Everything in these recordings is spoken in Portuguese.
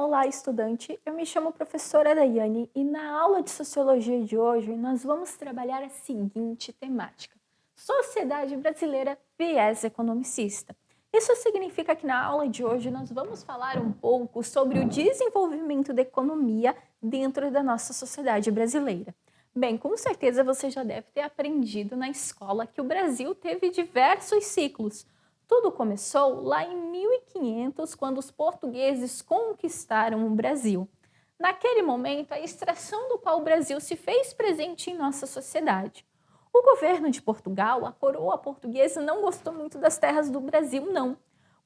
Olá, estudante! Eu me chamo professora Daiane e na aula de Sociologia de hoje nós vamos trabalhar a seguinte temática: Sociedade Brasileira viés economicista. Isso significa que na aula de hoje nós vamos falar um pouco sobre o desenvolvimento da economia dentro da nossa sociedade brasileira. Bem, com certeza você já deve ter aprendido na escola que o Brasil teve diversos ciclos. Tudo começou lá em 1500, quando os portugueses conquistaram o Brasil. Naquele momento, a extração do pau-brasil se fez presente em nossa sociedade. O governo de Portugal, a coroa portuguesa, não gostou muito das terras do Brasil, não.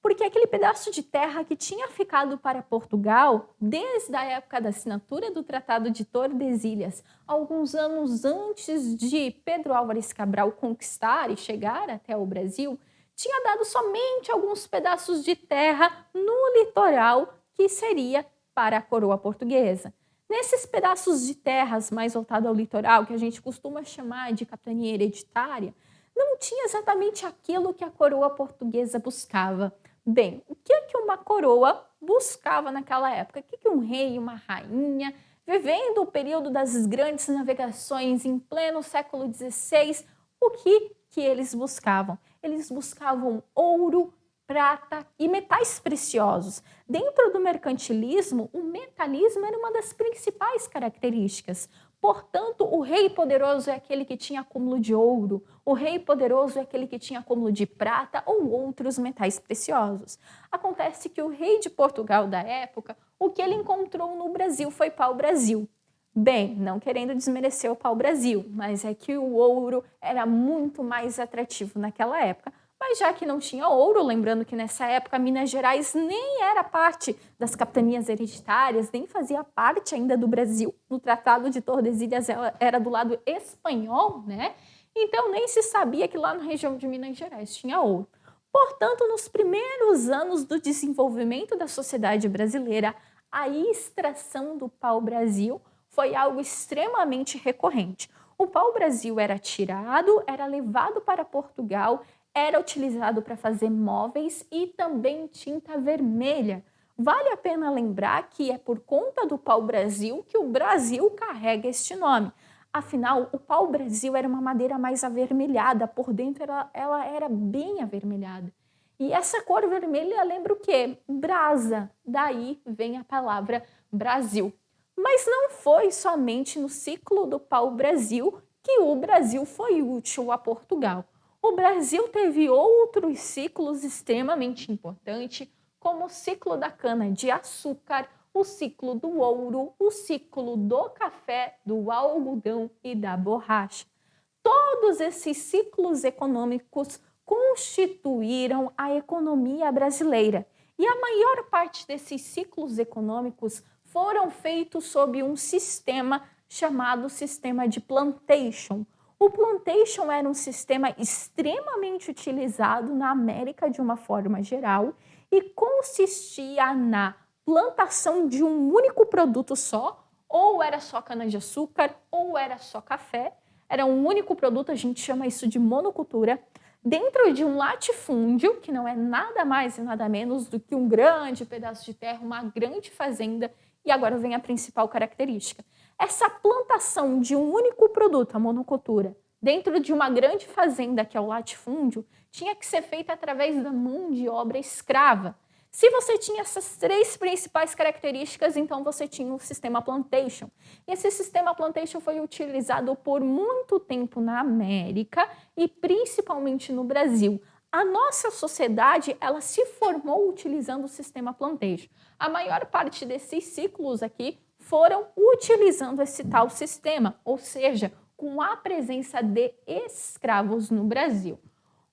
Porque aquele pedaço de terra que tinha ficado para Portugal, desde a época da assinatura do Tratado de Tordesilhas, alguns anos antes de Pedro Álvares Cabral conquistar e chegar até o Brasil, tinha dado somente alguns pedaços de terra no litoral que seria para a coroa portuguesa. Nesses pedaços de terras mais voltados ao litoral, que a gente costuma chamar de capitania hereditária, não tinha exatamente aquilo que a coroa portuguesa buscava. Bem, o que uma coroa buscava naquela época? O que um rei e uma rainha, vivendo o período das grandes navegações em pleno século XVI, o que eles buscavam? Eles buscavam ouro, prata e metais preciosos. Dentro do mercantilismo, o metalismo era uma das principais características. Portanto, o rei poderoso é aquele que tinha acúmulo de ouro, o rei poderoso é aquele que tinha acúmulo de prata ou outros metais preciosos. Acontece que o rei de Portugal da época, o que ele encontrou no Brasil foi pau-brasil. Bem, não querendo desmerecer o pau-brasil, mas é que o ouro era muito mais atrativo naquela época. Mas já que não tinha ouro, lembrando que nessa época Minas Gerais nem era parte das capitanias hereditárias, nem fazia parte ainda do Brasil. No Tratado de Tordesilhas ela era do lado espanhol, né? Então nem se sabia que lá na região de Minas Gerais tinha ouro. Portanto, nos primeiros anos do desenvolvimento da sociedade brasileira, a extração do pau-brasil foi algo extremamente recorrente. O pau-brasil era tirado, era levado para Portugal, era utilizado para fazer móveis e também tinta vermelha. Vale a pena lembrar que é por conta do pau-brasil que o Brasil carrega este nome. Afinal, o pau-brasil era uma madeira mais avermelhada, por dentro ela era bem avermelhada. E essa cor vermelha lembra o quê? Brasa, daí vem a palavra Brasil. Mas não foi somente no ciclo do pau-brasil que o Brasil foi útil a Portugal. O Brasil teve outros ciclos extremamente importantes, como o ciclo da cana-de-açúcar, o ciclo do ouro, o ciclo do café, do algodão e da borracha. Todos esses ciclos econômicos constituíram a economia brasileira. E a maior parte desses ciclos econômicos foram feitos sob um sistema chamado sistema de plantation. O plantation era um sistema extremamente utilizado na América de uma forma geral e consistia na plantação de um único produto só, ou era só cana-de-açúcar, ou era só café. Era um único produto, a gente chama isso de monocultura, dentro de um latifúndio, que não é nada mais e nada menos do que um grande pedaço de terra, uma grande fazenda. E agora vem a principal característica. Essa plantação de um único produto, a monocultura, dentro de uma grande fazenda, que é o latifúndio, tinha que ser feita através da mão de obra escrava. Se você tinha essas três principais características, então você tinha o sistema plantation. E esse sistema plantation foi utilizado por muito tempo na América e principalmente no Brasil. A nossa sociedade, ela se formou utilizando o sistema plantation. A maior parte desses ciclos aqui foram utilizando esse tal sistema, ou seja, com a presença de escravos no Brasil.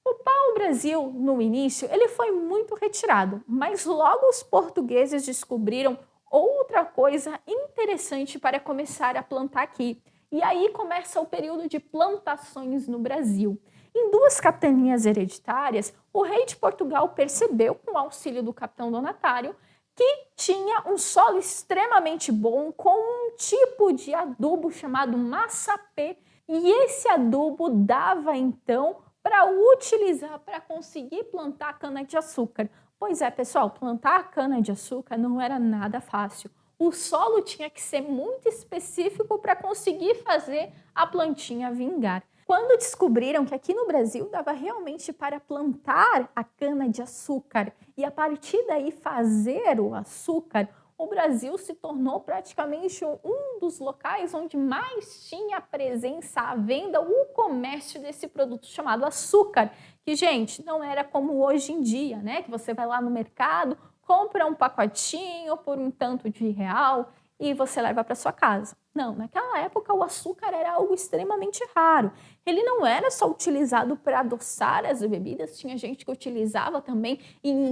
O pau-brasil, no início, ele foi muito retirado, mas logo os portugueses descobriram outra coisa interessante para começar a plantar aqui. E aí começa o período de plantações no Brasil. Em duas capitanias hereditárias, o rei de Portugal percebeu, com o auxílio do capitão donatário, que tinha um solo extremamente bom com um tipo de adubo chamado massapê, e esse adubo dava então para utilizar para conseguir plantar cana-de-açúcar. Pois é, pessoal, plantar cana-de-açúcar não era nada fácil. O solo tinha que ser muito específico para conseguir fazer a plantinha vingar. Quando descobriram que aqui no Brasil dava realmente para plantar a cana-de-açúcar e a partir daí fazer o açúcar, o Brasil se tornou praticamente um dos locais onde mais tinha presença à venda, o comércio desse produto chamado açúcar, que, gente, não era como hoje em dia, né? Que você vai lá no mercado, compra um pacotinho por um tanto de real e você leva para sua casa. Não, naquela época o açúcar era algo extremamente raro. Ele não era só utilizado para adoçar as bebidas, tinha gente que utilizava também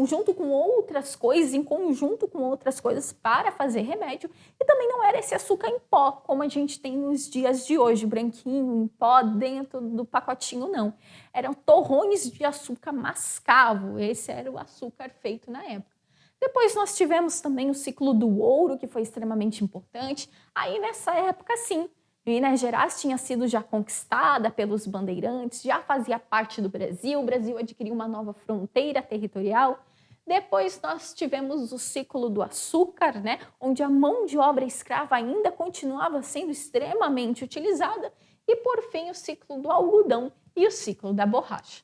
junto com outras coisas, em conjunto com outras coisas para fazer remédio. E também não era esse açúcar em pó, como a gente tem nos dias de hoje, branquinho, em pó, dentro do pacotinho, não. Eram torrões de açúcar mascavo, esse era o açúcar feito na época. Depois nós tivemos também o ciclo do ouro, que foi extremamente importante. Aí nessa época, sim, Minas Gerais tinha sido já conquistada pelos bandeirantes, já fazia parte do Brasil, o Brasil adquiriu uma nova fronteira territorial. Depois nós tivemos o ciclo do açúcar, né, onde a mão de obra escrava ainda continuava sendo extremamente utilizada. E por fim o ciclo do algodão e o ciclo da borracha.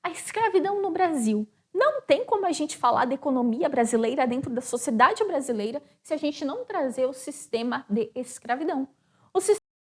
A escravidão no Brasil. Não tem como a gente falar da economia brasileira dentro da sociedade brasileira se a gente não trazer o sistema de escravidão. O